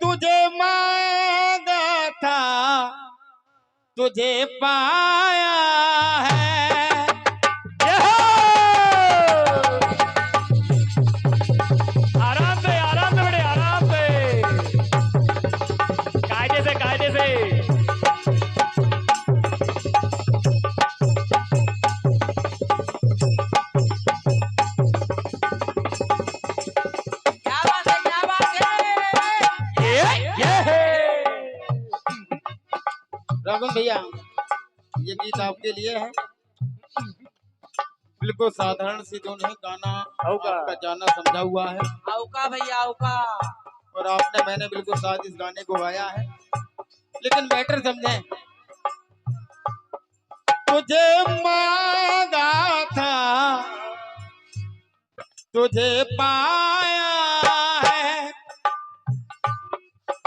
तुझे मांगा था तुझे पाया है। आराम से बड़े आराम से, कायदे से कायदे से। क्या बात है, क्या बात है। ये राघवन भैया, ये गीत आपके लिए है। बिल्कुल साधारण सी धुन है, गाना आपका जाना समझा हुआ है औका भैया औका। और आपने मैंने बिल्कुल साथ इस गाने को गाया है, लेकिन मैटर समझें। तुझे मांगा था तुझे पाया है,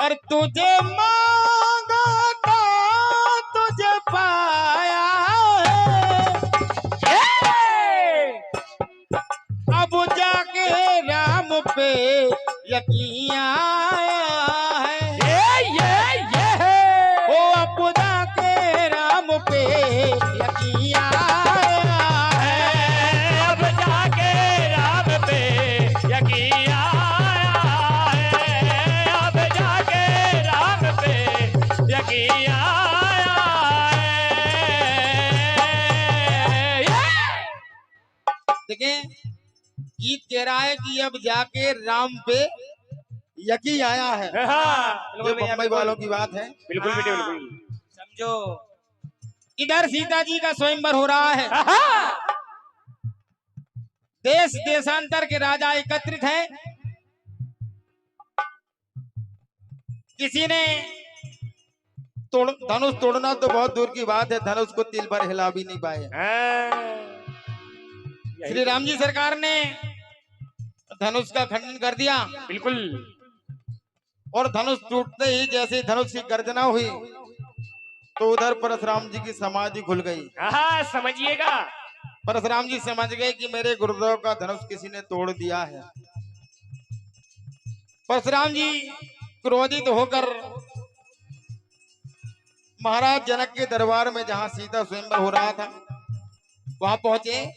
और तुझे मांगा था तुझे पाया है। अब जाके राम पे यकीन आया है। ओ अब जाके राम पे यकीन आया है। अब जाके राम पे यकीन आया है। अब जाके राम पे यकीन आया है। देखें, गीत कह रहा है कि अब जाके राम पे यकीन आया है। ये बम्बई वालों की बात है। बिल्कुल बेटे बिल्कुल। समझो। इधर सीता जी का स्वयंवर हो रहा है। देश देशांतर के राजा एकत्रित हैं। किसी ने धनुष तोड़ना तो बहुत दूर की बात है, धनुष को तिल भर हिला भी नहीं पाए। श्री राम जी सरकार ने धनुष का खंडन कर दिया। बिल्कुल। और धनुष टूटते ही जैसे धनुष की गर्जना हुई तो उधर परशुराम जी की समाधि खुल गई। समझिएगा। परशुराम जी समझ गए कि मेरे गुरुदेव का धनुष किसी ने तोड़ दिया है। परशुराम जी क्रोधित होकर महाराज जनक के दरबार में, जहां सीता स्वयंवर हो रहा था, वहां पहुंचे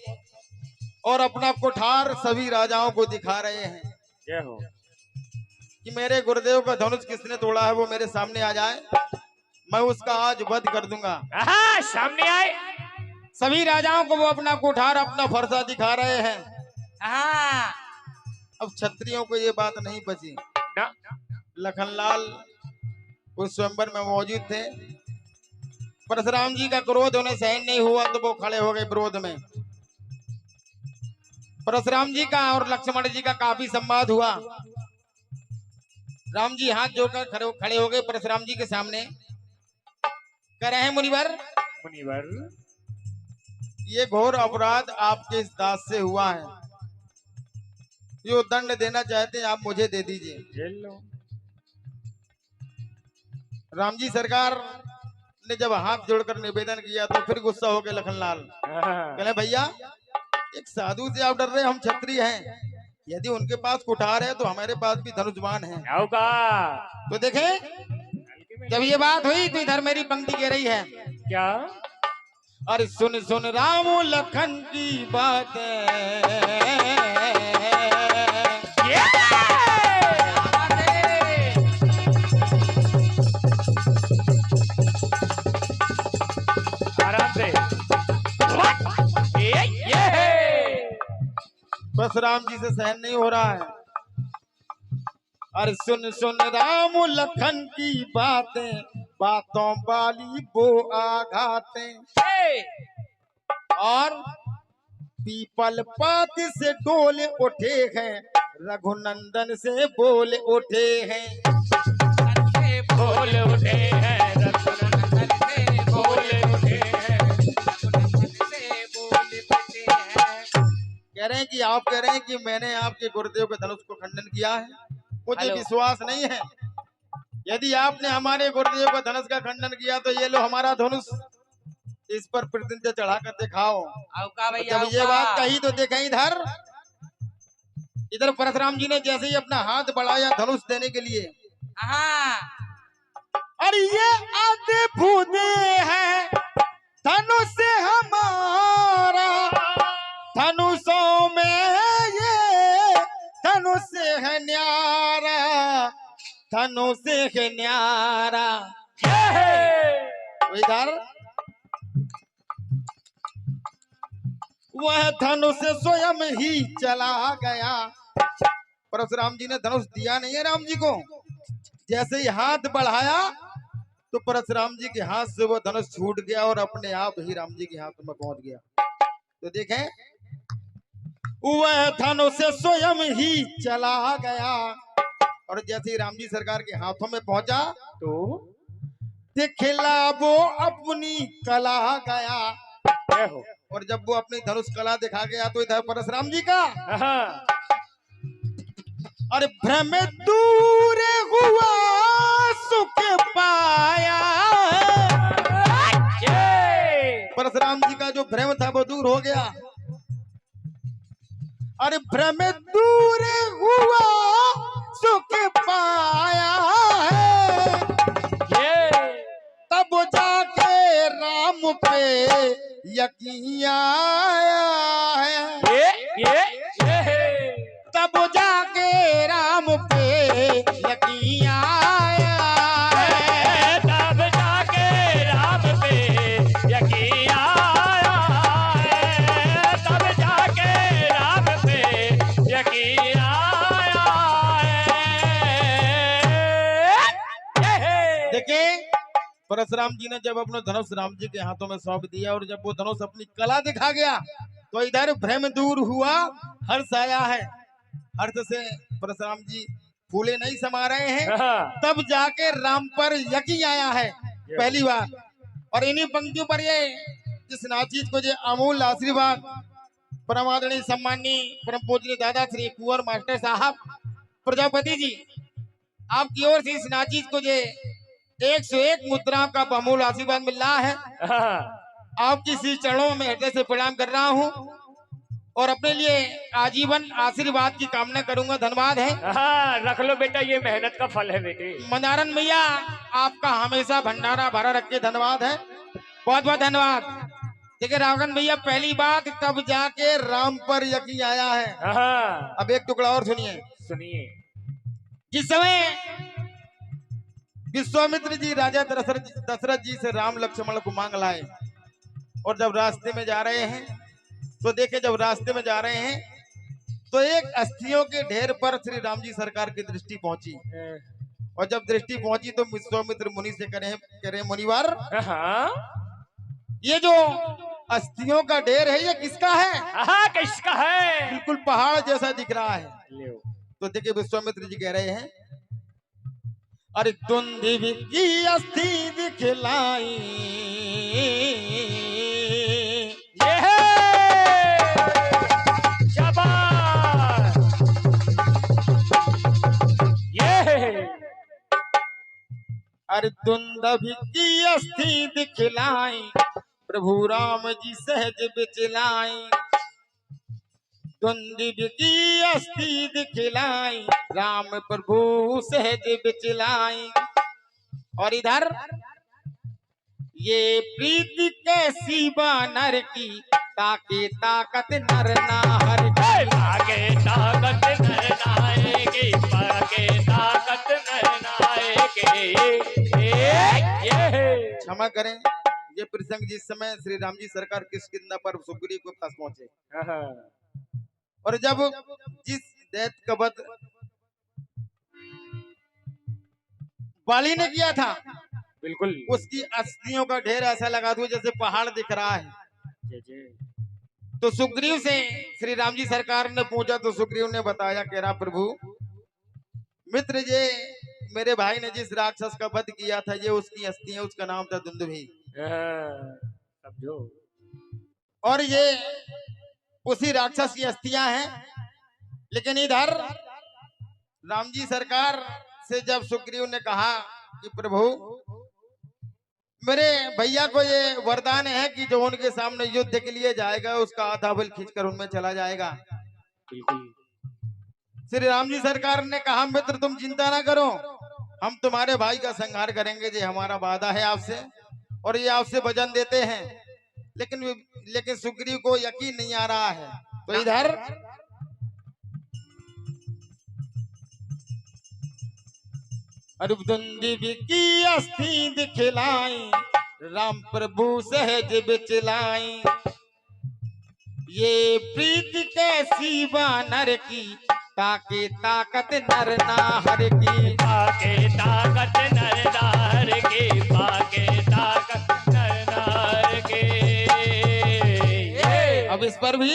और अपना कुठार सभी राजाओं को दिखा रहे हैं। जय हो। कि मेरे गुरुदेव का धनुष किसने तोड़ा है वो मेरे सामने आ जाए, मैं उसका आज वध कर दूंगा। सामने आए। सभी राजाओं को वो अपना कुठार अपना फरसा दिखा रहे हैं। हाँ। अब क्षत्रियों को ये बात नहीं बची। ना। लखनलाल उस स्वयंवर में मौजूद थे। परशुराम जी का क्रोध उन्हें सहन नहीं हुआ तो वो खड़े हो गए विरोध में। परशुराम जी का और लक्ष्मण जी का काफी संवाद हुआ। राम जी हाथ जोड़कर खड़े हो गए परशुराम जी के सामने। कह रहे हैं, मुनिवर ये घोर अपराध आपके इस दास से हुआ है। जो दंड देना चाहते हैं आप मुझे दे दीजिए। राम जी सरकार ने जब हाथ जोड़कर निवेदन किया तो फिर गुस्सा हो गए लखनलाल। कहले भैया, एक साधु से आप डर रहे, हम क्षत्रिय हैं। यदि उनके पास कुठार है तो हमारे पास भी धनुष्मान है। तो देखें, जब ये बात हुई तो इधर मेरी पंक्ति कह रही है क्या? अरे सुन सुन राम लखन की बात आराम से। परशुराम जी से सहन नहीं हो रहा है। अरे सुन सुन राम लखन की बातें, बातों वाली वो आघातें, और पीपल पात से डोले उठे हैं, रघुनंदन से बोल उठे हैं। बोल उठे हैं, रघुनंदन से बोल उठे हैं। कह रहे हैं कि आप कह रहे हैं कि मैंने आपके गुरुदेव के धनुष को खंडन किया है, मुझे विश्वास नहीं है। यदि आपने हमारे गुरुदेव का धनुष का खंडन किया तो ये लो हमारा धनुष, इस पर प्रतिज्ञा चढ़ाकर दिखाओ। जब ये बात कही तो देखें इधर परशुराम जी ने जैसे ही अपना हाथ बढ़ाया धनुष देने के लिए, हाँ और ये अद्भुत है धनुष हमारा, धनुषों में ये धनुष है न्यारा, धनुष है न्यारा। तो इधर वह धनुष स्वयं ही चला गया। परशुराम जी ने धनुष दिया नहीं है राम जी को, जैसे ही हाथ बढ़ाया तो परशुराम जी के हाथ से वो धनुष छूट गया और अपने आप ही राम जी के हाथ में पहुंच गया। तो देखें, वह धनुष स्वयं ही चला गया और जैसे ही राम जी सरकार के हाथों में पहुंचा तो दिखला वो अपनी कला गया। क्या हो? और जब वो अपनी धनुष कला दिखा गया तो इधर परशुराम जी का हाँ। अरे भ्रम दूर हुआ सुख पाया। परशुराम जी का जो भ्रम था वो दूर हो गया। अरे भ्रम दूर हुआ सुख पाया है, तब जाके राम पे यकीन आया है, तब जाके राम पे यकीन आया है, तब जाके राम पे यकीन आया है, तब जाके राम पे यकीन आया है। देखिए परशुराम जी ने जब अपना धनुष राम जी के हाथों में सौंप दिया और जब वो धनुष अपनी कला दिखा गया तो इधर भ्रम दूर हुआ, हर्ष आया है। हर्ष से परशुराम जी फूले नहीं समा रहे हैं, तब जाके राम पर यकीन आया है पहली बार। और इन्हीं पंक्तियों पर ये जिस नाचीज को जो अमूल आशीर्वाद परम आदरणीय सम्माननीय परम पूजनीय दादा श्री कुंवर मास्टर साहब प्रजापति जी आपकी ओर से इस नाचीज को जो 101 मुद्राओं का अमूल आशीर्वाद मिल रहा है। आपकी श्री चरणों में हृदय से प्रणाम कर रहा हूँ और अपने लिए आजीवन आशीर्वाद की कामना करूंगा। धन्यवाद है। हाँ, रख लो बेटा, ये मेहनत का फल है बेटे। मंदारन भैया आपका हमेशा भंडारा भरा रखे। धन्यवाद है, बहुत बहुत धन्यवाद। देखिए रावण भैया पहली बात तब जाके राम पर यकीन आया है। हाँ, अब एक टुकड़ा और सुनिए। सुनिए। जिस समय विश्वामित्र जी राजा दशरथ जी से राम लक्ष्मण को मांग लाए और जब रास्ते में जा रहे हैं तो देखे, जब रास्ते में जा रहे हैं तो एक अस्थियों के ढेर पर श्री राम जी सरकार की दृष्टि पहुंची और जब दृष्टि पहुंची तो विश्वामित्र मुनि से करे मुनिवर, हाँ, ये जो अस्थियों का ढेर है ये किसका है? हाँ, किसका है? बिल्कुल पहाड़ जैसा दिख रहा है। ले। तो देखिए विश्वामित्र जी कह रहे हैं, अरे तुंदी की अस्थि दिखलाई, ये शाबाश, ये अरे तुंदी की अस्थि दिखलाई, प्रभु राम जी सहज बिचलाई, तुंदी की अस्थि दिखलाई, राम प्रभु सहज बिचलाई। और इधर ये प्रीति कैसी बानर की, ताके ताकत नर नाहर की, लागे ताकत नर नायके, पाके ताकत नर नायके। ये क्षमा करें, ये प्रसंग जिस समय श्री राम जी सरकार किष्किंधा पर सुग्रीव के पास पहुंचे और जब जिस दैत्य का वध बाली ने किया था बिल्कुल उसकी अस्थियों का ढेर ऐसा लगा दो जैसे पहाड़ दिख रहा है। तो सुग्रीव से श्री राम जी सरकार ने पूछा तो सुग्रीव ने बताया, कह रहा प्रभु मित्र ये मेरे भाई ने जिस राक्षस का वध किया था ये उसकी अस्थि है, उसका नाम था दुंदुभी। समझो। और ये उसी राक्षस की अस्थियां हैं। लेकिन इधर राम जी सरकार से जब सुग्रीव ने कहा कि प्रभु मेरे भैया को ये वरदान है कि जो उनके सामने युद्ध के लिए जाएगा उसका आधा बल खींचकर उनमें चला जाएगा। बिल्कुल। श्री राम जी सरकार ने कहा मित्र तुम चिंता ना करो, हम तुम्हारे भाई का संहार करेंगे, ये हमारा वादा है आपसे, और ये आपसे वचन देते हैं। लेकिन लेकिन सुग्रीव को यकीन नहीं आ रहा है। तो इधर अरुधुंदी की अस्थि दिखलाई, राम प्रभु सहज बिचलाई। ये प्रीति कैसी वानर की, ताके ताकत नर नाहर की। पाके ताकत नर नार के, पाके ताकत नर नार के। अब इस पर भी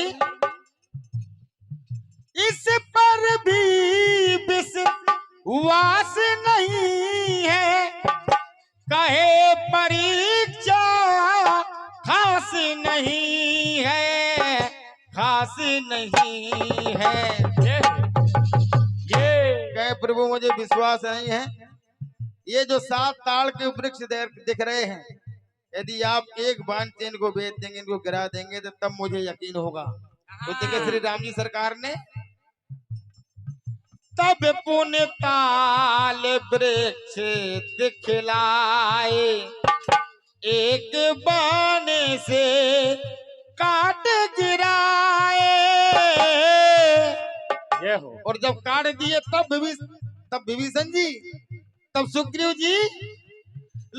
विश्वास नहीं है, कहे परीक्षा खास नहीं है, खास नहीं है। ये कहे प्रभु मुझे विश्वास नहीं है, ये जो 7 ताड़ के वृक्ष दिख रहे हैं, यदि आप एक बाण से इनको बेच देंगे, इनको गिरा देंगे, तो तब मुझे यकीन होगा। तो देखिए श्री राम जी सरकार ने तब पुण्य ताल वृक्ष दिखलाए, एक बाण से काट गिराए। ये हो। और जब काट दिए तब विभीषण जी, तब सुग्रीव जी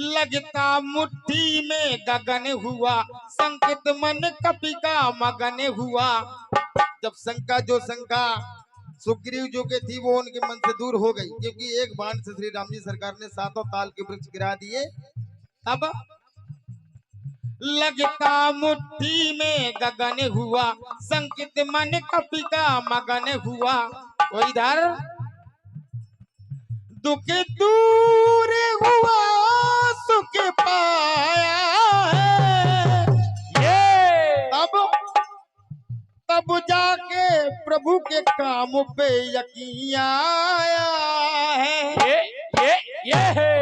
लगता मुट्ठी में गगन हुआ, संकित मन कपि का मगन हुआ। जब शंका सुग्रीव जो के थी वो उनके मन से दूर हो गई, क्योंकि एक बाण से श्री राम जी सरकार ने 7 ताल के वृक्ष गिरा दिए। अब लगता मुट्ठी में गगन हुआ, संकित मन कपि का मगन हुआ। तो इधर दुख दूर हुआ, सुख पाया है। तब जाके प्रभु के काम पे यकीन आया है। ये है।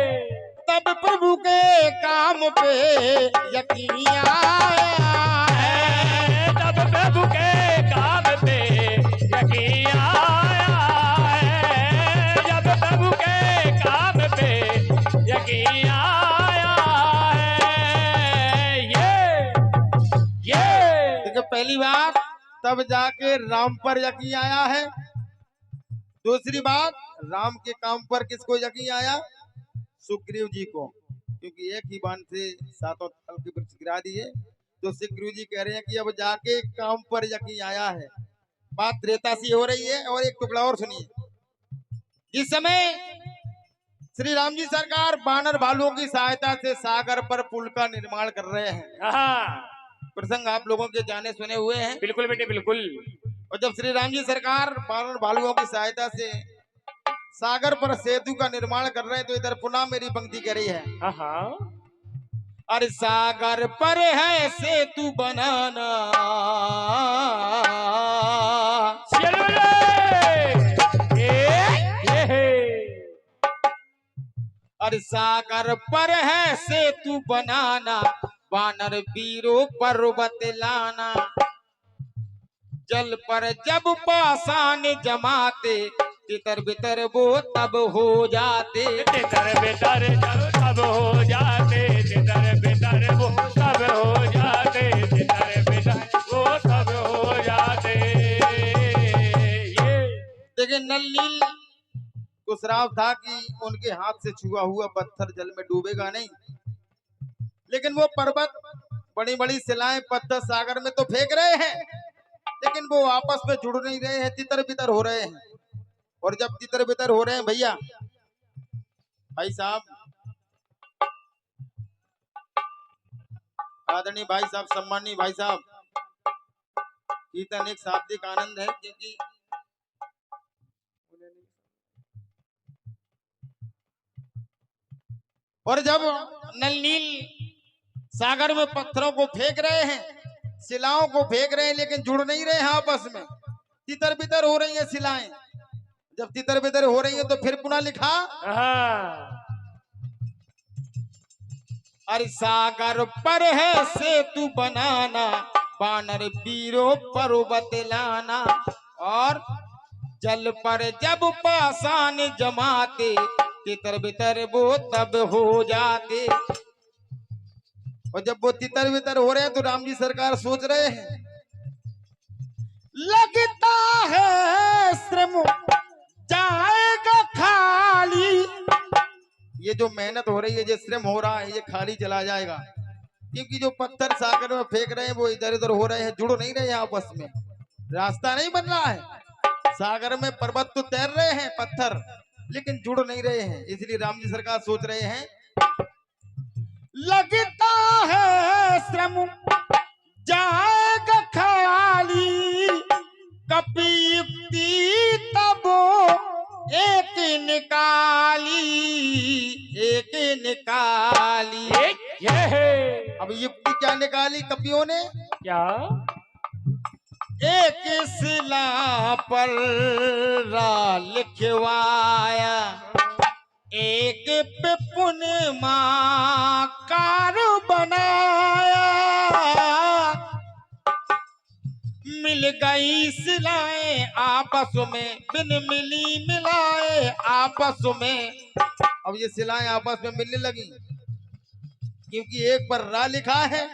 तब प्रभु के काम पे यकीन आया है। तब प्रभु के काम पे यकीन आया है। जब प्रभु के काम पे यकीन आया है। ये देखो पहली बात तब जाके राम पर यकीन आया है। दूसरी बात राम के काम पर किसको यकीन आया? सुग्रीव जी को, क्योंकि एक ही बाण से 7 ताल के वृक्ष गिरा दिए। तो सुग्रीव जी कह रहे हैं कि अब जाके काम पर यकीन आया है। बात त्रेता सी हो रही है। और एक टुकड़ा और सुनिए। जिस समय श्री राम जी सरकार बानर भालुओं की सहायता से सागर पर पुल का निर्माण कर रहे हैं, हाँ, प्रसंग आप लोगों के जाने सुने हुए हैं। बिल्कुल बेटे बिल्कुल। और जब श्री राम जी सरकार बानर भालुओं की सहायता से सागर पर सेतु का निर्माण कर रहे हैं, तो इधर पुनः मेरी पंक्ति करी है। हाँ, अरे सागर पर है सेतु बनाना, चलो रे। अरे सागर पर है सेतु बनाना, वानर वीरों पर्वत लाना। जल पर जब पाषाण जमाते, तितर बितर वो तब हो जाते। तितर बितर तब हो जाते, तितर बितर वो तब हो जाते, तितर बितर वो तब हो जाते। देखिए नल नील को श्राप था कि उनके हाथ से छुआ हुआ पत्थर जल में डूबेगा नहीं, लेकिन वो पर्वत बड़ी बड़ी शिलाएं पत्थर सागर में तो फेंक रहे हैं, लेकिन वो आपस में जुड़ नहीं रहे हैं, तितर बितर हो रहे हैं। और जब तितर बितर हो रहे हैं भैया, भाई साहब, आदरणीय भाई साहब, सम्मानीय भाई साहब, कीर्तन एक शाब्दिक आनंद है, क्योंकि और जब नल नील सागर में पत्थरों को फेंक रहे हैं, शिलाओं को फेंक रहे हैं, लेकिन जुड़ नहीं रहे हैं आपस में, तितर बितर हो रही है शिलाएं। जब तितर बितर हो रही है तो फिर पुनः लिखा, अरे सागर पर है सेतु बनाना, वानर वीरों पर्वत लाना। और जल पर जब पाषाण जमाते, तितर बितर वो तब हो जाते। और जब वो तितर बितर हो रहे हैं तो राम जी सरकार सोच रहे हैं, लगता है श्रम जाएगा खाली। ये जो मेहनत हो रही है, ये श्रम हो रहा है, ये खाली चला जाएगा, क्योंकि जो पत्थर सागर में फेंक रहे हैं वो इधर उधर हो रहे हैं, जुड़ नहीं रहे हैं आपस में, रास्ता नहीं बन रहा है। सागर में पर्वत तो तैर रहे हैं पत्थर, लेकिन जुड़ नहीं रहे हैं। इसलिए राम जी सरकार सोच रहे हैं, लगता है श्रम जाएगा खाली, कपि तब एक निकाली, एक निकाली। ये है अब युक्ति क्या निकाली कपियों ने? क्या? एक शिला पर रा लिखवाया, एक पे पुनमाकार बनाया, मिल गई सिलाएं आपस में, बिन मिली मिलाए आपस में। अब ये सिलाएं आपस में मिलने लगी, क्योंकि एक पर रा लिखा है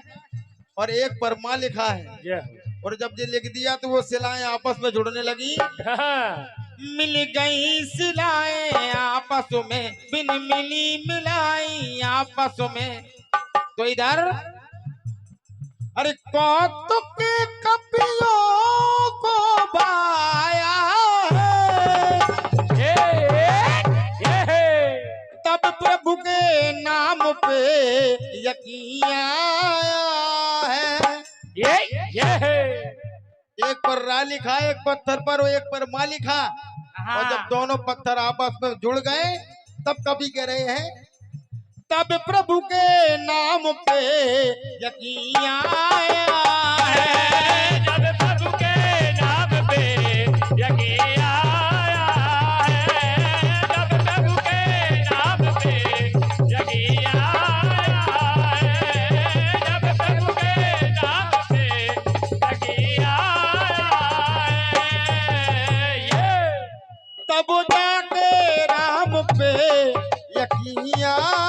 और एक पर माँ लिखा है, ये और जब ये लिख दिया तो वो सिलाएं आपस में जुड़ने लगी। मिल गई सिलाएं आपस में, बिन मिली मिलाई आपस में। तो इधर अरे कौतुक कपियों को बाया है, तब प्रभु के नाम पे यकीन आया है। ये है एक पर रा लिखा, एक पत्थर पर और एक पर माँ लिखा, और जब दोनों पत्थर आपस में जुड़ गए तब कवि कह रहे हैं, तब प्रभु के नाम पे यकीन आया है। जब प्रभु के नाम पे यकीन आया है, जब प्रभु के नाम पे यकीन आया है, जब प्रभु के नाम पे यकीन आया है। ये तब जाके राम पे यकीन आया